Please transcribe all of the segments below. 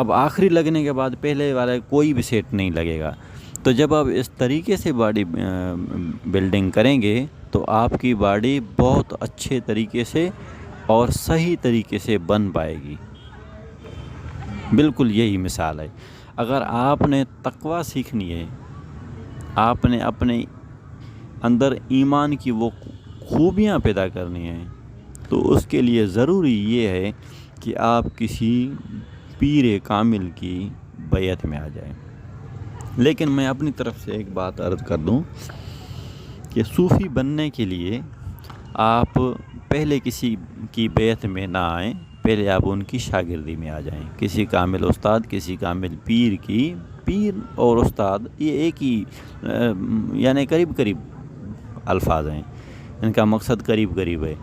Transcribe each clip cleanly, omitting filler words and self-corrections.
اب آخری لگنے کے بعد پہلے والا کوئی بھی سیٹ نہیں لگے گا۔ تو جب آپ اس طریقے سے باڈی بلڈنگ کریں گے تو آپ کی باڈی بہت اچھے طریقے سے اور صحیح طریقے سے بن پائے گی۔ بالکل یہی مثال ہے۔ اگر آپ نے تقویٰ سیکھنی ہے، آپ نے اپنے اندر ایمان کی وہ خوبیاں پیدا کرنی ہیں، تو اس کے لیے ضروری یہ ہے کہ آپ کسی پیر کامل کی بیعت میں آ جائیں۔ لیکن میں اپنی طرف سے ایک بات عرض کر دوں کہ صوفی بننے کے لیے آپ پہلے کسی کی بیعت میں نہ آئیں، پہلے آپ ان کی شاگردی میں آ جائیں۔ کسی کامل استاد، کسی کامل پیر اور استاد یہ ایک ہی یعنی قریب الفاظ ہیں، ان کا مقصد قریب ہے۔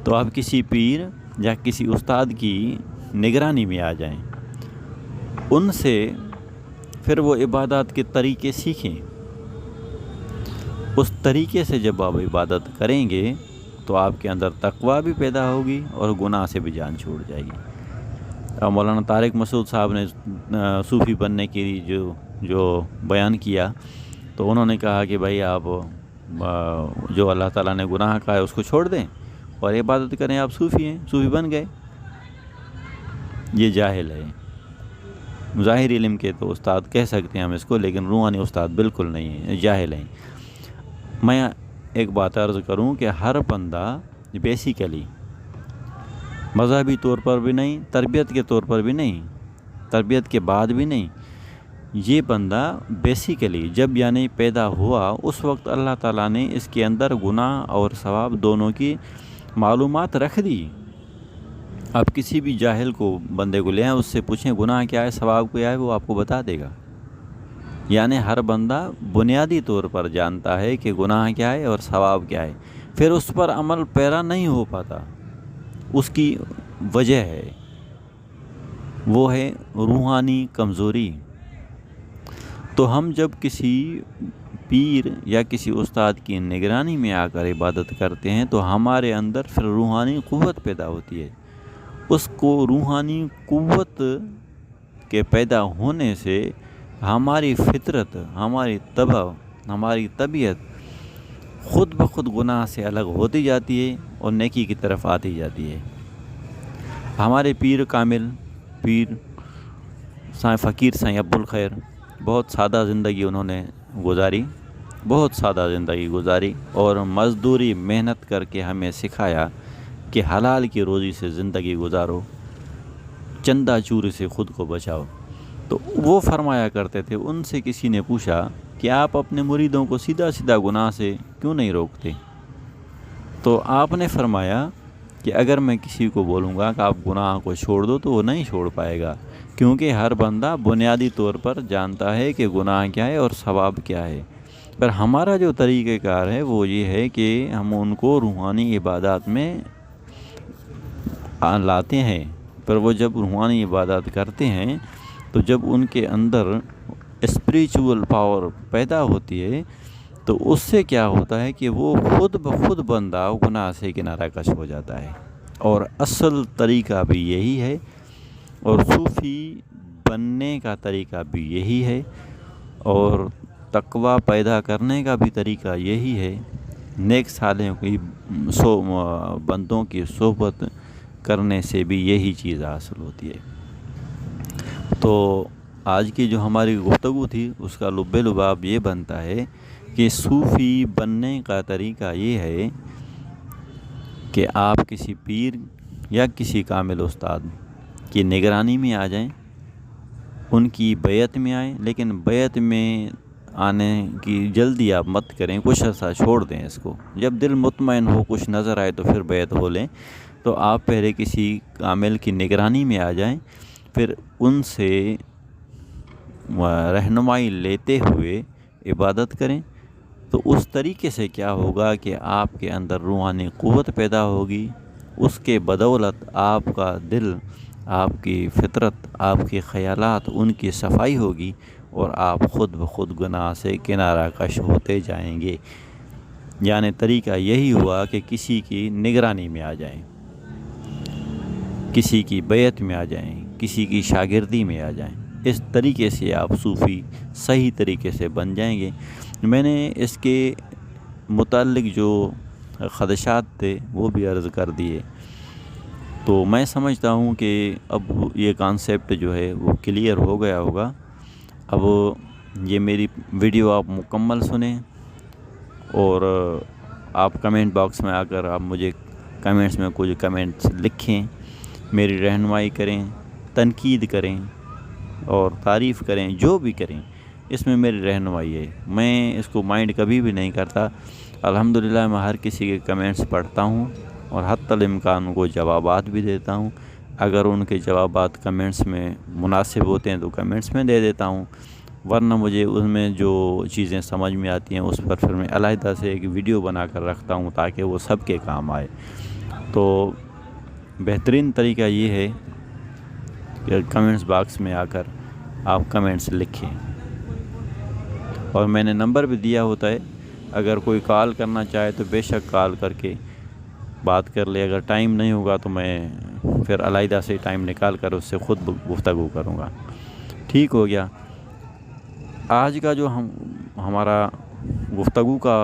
تو آپ کسی پیر یا کسی استاد کی نگرانی میں آ جائیں، ان سے پھر وہ عبادات کے طریقے سیکھیں۔ اس طریقے سے جب آپ عبادت کریں گے تو آپ کے اندر تقویٰ بھی پیدا ہوگی اور گناہ سے بھی جان چھوٹ جائے گی۔ اب مولانا طارق مسعود صاحب نے صوفی بننے کے لیے جو بیان کیا، تو انہوں نے کہا کہ بھائی آپ جو اللہ تعالیٰ نے گناہ کہا ہے اس کو چھوڑ دیں اور عبادت کریں، آپ صوفی ہیں، صوفی بن گئے۔ یہ جاہل ہے۔ ظاہر علم کے تو استاد کہہ سکتے ہیں ہم اس کو، لیکن روحانی استاد بالکل نہیں ہے، جاہل ہیں۔ میں ایک بات عرض کروں کہ ہر بندہ بیسیکلی مذہبی طور پر بھی نہیں، تربیت کے طور پر بھی نہیں، تربیت کے بعد بھی نہیں، یہ بندہ بیسیکلی جب یعنی پیدا ہوا اس وقت اللہ تعالیٰ نے اس کے اندر گناہ اور ثواب دونوں کی معلومات رکھ دی۔ آپ کسی بھی جاہل کو بندے کو لے آئیں، اس سے پوچھیں گناہ کیا ہے، ثواب کیا ہے، وہ آپ کو بتا دے گا۔ یعنی ہر بندہ بنیادی طور پر جانتا ہے کہ گناہ کیا ہے اور ثواب کیا ہے، پھر اس پر عمل پیرا نہیں ہو پاتا۔ اس کی وجہ ہے، وہ ہے روحانی کمزوری۔ تو ہم جب کسی پیر یا کسی استاد کی نگرانی میں آ کر عبادت کرتے ہیں تو ہمارے اندر پھر روحانی قوت پیدا ہوتی ہے۔ اس کو روحانی قوت کے پیدا ہونے سے ہماری فطرت، ہماری طبع، ہماری طبیعت خود بخود گناہ سے الگ ہوتی جاتی ہے اور نیکی کی طرف آتی جاتی ہے۔ ہمارے پیر کامل، پیر فقیر سائیں عبدالخیر، بہت سادہ زندگی انہوں نے گزاری، بہت سادہ زندگی گزاری اور مزدوری محنت کر کے ہمیں سکھایا کہ حلال کی روزی سے زندگی گزارو، چندہ چوری سے خود کو بچاؤ۔ تو وہ فرمایا کرتے تھے، ان سے کسی نے پوچھا کہ آپ اپنے مریدوں کو سیدھا گناہ سے کیوں نہیں روکتے؟ تو آپ نے فرمایا کہ اگر میں کسی کو بولوں گا کہ آپ گناہ کو چھوڑ دو تو وہ نہیں چھوڑ پائے گا، کیونکہ ہر بندہ بنیادی طور پر جانتا ہے کہ گناہ کیا ہے اور ثواب کیا ہے۔ پر ہمارا جو طریقہ کار ہے وہ یہ ہے کہ ہم ان کو روحانی عبادات میں لاتے ہیں، پر وہ جب روحانی عبادات کرتے ہیں تو جب ان کے اندر اسپریچول پاور پیدا ہوتی ہے تو اس سے کیا ہوتا ہے کہ وہ خود بخود بندہ گناہ سے کنارہ کش ہو جاتا ہے۔ اور اصل طریقہ بھی یہی ہے، اور صوفی بننے کا طریقہ بھی یہی ہے، اور تقویٰ پیدا کرنے کا بھی طریقہ یہی ہے۔ نیک صالحوں کی بندوں کی صحبت کرنے سے بھی یہی چیز حاصل ہوتی ہے۔ تو آج کی جو ہماری گفتگو تھی اس کا لب لباب یہ بنتا ہے کہ صوفی بننے کا طریقہ یہ ہے کہ آپ کسی پیر یا کسی کامل استاد کی نگرانی میں آ جائیں، ان کی بیعت میں آئیں، لیکن بیعت میں آنے کی جلدی آپ مت کریں، کچھ عرصہ چھوڑ دیں اس کو، جب دل مطمئن ہو، کچھ نظر آئے تو پھر بیعت ہو لیں۔ تو آپ پہلے کسی کامل کی نگرانی میں آ جائیں، پھر ان سے رہنمائی لیتے ہوئے عبادت کریں، تو اس طریقے سے کیا ہوگا کہ آپ کے اندر روحانی قوت پیدا ہوگی، اس کے بدولت آپ کا دل، آپ کی فطرت، آپ کے خیالات، ان کی صفائی ہوگی اور آپ خود بخود گناہ سے کنارہ کش ہوتے جائیں گے۔ یعنی طریقہ یہی ہوا کہ کسی کی نگرانی میں آ جائیں، کسی کی بیعت میں آ جائیں، کسی کی شاگردی میں آ جائیں۔ اس طریقے سے آپ صوفی صحیح طریقے سے بن جائیں گے۔ میں نے اس کے متعلق جو خدشات تھے وہ بھی عرض کر دیے، تو میں سمجھتا ہوں کہ اب یہ کانسیپٹ جو ہے وہ کلیئر ہو گیا ہوگا۔ اب یہ میری ویڈیو آپ مکمل سنیں، اور آپ کمنٹ باکس میں آ کر آپ مجھے کمنٹس میں کچھ کمنٹس لکھیں، میری رہنمائی کریں، تنقید کریں اور تعریف کریں، جو بھی کریں اس میں میری رہنمائی ہے۔ میں اس کو مائنڈ کبھی بھی نہیں کرتا۔ الحمدللہ میں ہر کسی کے کمنٹس پڑھتا ہوں اور حتی الامکان کو جوابات بھی دیتا ہوں۔ اگر ان کے جوابات کمنٹس میں مناسب ہوتے ہیں تو کمنٹس میں دے دیتا ہوں، ورنہ مجھے اس میں جو چیزیں سمجھ میں آتی ہیں اس پر پھر میں علیحدہ سے ایک ویڈیو بنا کر رکھتا ہوں تاکہ وہ سب کے کام آئے۔ تو بہترین طریقہ یہ ہے کہ کمنٹس باکس میں آ کر آپ کمنٹس لکھیں، اور میں نے نمبر بھی دیا ہوتا ہے، اگر کوئی کال کرنا چاہے تو بے شک کال کر کے بات کر لے۔ اگر ٹائم نہیں ہوگا تو میں پھر علیحدہ سے ٹائم نکال کر اس سے خود گفتگو کروں گا۔ ٹھیک ہو گیا۔ آج کا جو ہمارا گفتگو کا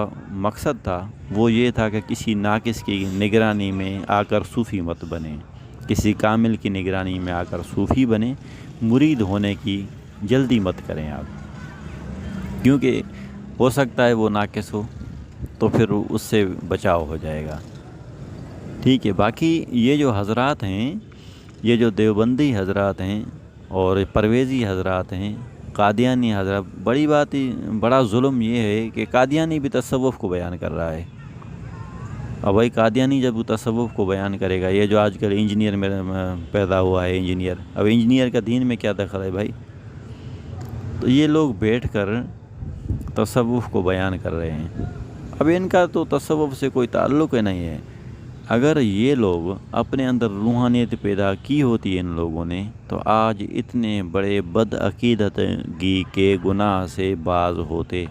مقصد تھا وہ یہ تھا کہ کسی ناقص کی نگرانی میں آ کر صوفی مت بنیں، کسی کامل کی نگرانی میں آ کر صوفی بنیں۔ مرید ہونے کی جلدی مت کریں آپ، کیونکہ ہو سکتا ہے وہ ناقص ہو تو پھر اس سے بچاؤ ہو جائے گا۔ ٹھیک ہے۔ باقی یہ جو حضرات ہیں، یہ جو دیوبندی حضرات ہیں اور پرویزی حضرات ہیں، قادیانی حضرات، بڑا ظلم یہ ہے کہ قادیانی بھی تصوف کو بیان کر رہا ہے۔ اب بھائی قادیانی جب وہ تصوف کو بیان کرے گا، یہ جو آج کل انجینئر میں پیدا ہوا ہے انجینئر، اب انجینئر کا دین میں کیا دخل ہے بھائی؟ تو یہ لوگ بیٹھ کر تصوف کو بیان کر رہے ہیں۔ اب ان کا تو تصوف سے کوئی تعلق ہی نہیں ہے۔ اگر یہ لوگ اپنے اندر روحانیت پیدا کی ہوتی ان لوگوں نے تو آج اتنے بڑے بدعقیدتگی کے گناہ سے باز ہوتے۔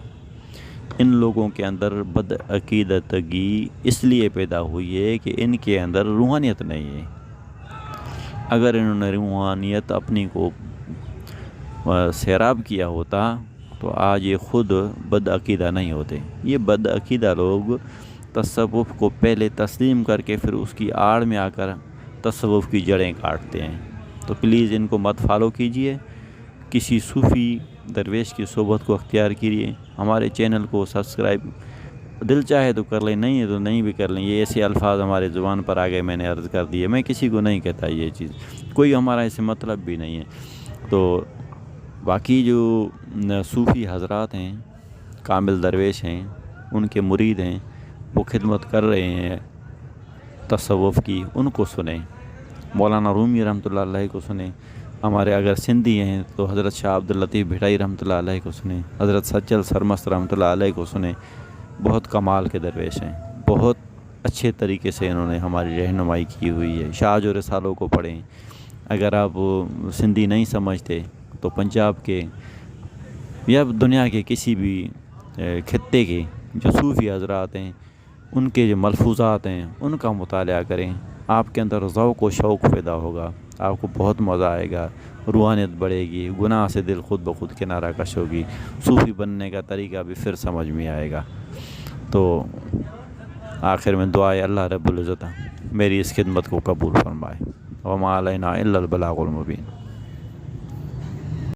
ان لوگوں کے اندر بدعقیدتگی اس لیے پیدا ہوئی ہے کہ ان کے اندر روحانیت نہیں ہے۔ اگر انہوں نے روحانیت اپنی کو سیراب کیا ہوتا تو آج یہ خود بدعقیدہ نہیں ہوتے۔ یہ بدعقیدہ لوگ تصوف کو پہلے تسلیم کر کے پھر اس کی آڑ میں آ کر تصوف کی جڑیں کاٹتے ہیں۔ تو پلیز ان کو مت فالو کیجئے، کسی صوفی درویش کی صحبت کو اختیار کیجئے۔ ہمارے چینل کو سبسکرائب دل چاہے تو کر لیں، نہیں ہے تو نہیں بھی کر لیں۔ یہ ایسے الفاظ ہمارے زبان پر آ گئے، میں نے عرض کر دی ہے، میں کسی کو نہیں کہتا یہ چیز، کوئی ہمارا ایسے مطلب بھی نہیں ہے۔ تو باقی جو صوفی حضرات ہیں، کامل درویش ہیں، ان کے مرید ہیں، وہ خدمت کر رہے ہیں تصوف کی، ان کو سنیں۔ مولانا رومی رحمۃ اللہ علیہ کو سنیں۔ ہمارے اگر سندھی ہیں تو حضرت شاہ عبداللطیف بھٹائی رحمۃ اللہ علیہ کو سنیں، حضرت سچل سرمست رحمۃ اللہ علیہ کو سنیں۔ بہت کمال کے درویش ہیں، بہت اچھے طریقے سے انہوں نے ہماری رہنمائی کی ہوئی ہے۔ شاہ جو رسالوں کو پڑھیں۔ اگر آپ سندھی نہیں سمجھتے تو پنجاب کے یا دنیا کے کسی بھی خطے کے جو صوفی حضرات ہیں، ان کے جو ملفوظات ہیں ان کا مطالعہ کریں۔ آپ کے اندر ذوق و شوق پیدا ہوگا، آپ کو بہت مزہ آئے گا، روحانیت بڑھے گی، گناہ سے دل خود بخود کنارہ کش ہوگی، صوفی بننے کا طریقہ بھی پھر سمجھ میں آئے گا۔ تو آخر میں دعائے اللہ رب العزت میری اس خدمت کو قبول فرمائے۔ وما علینا الا البلاغ المبین۔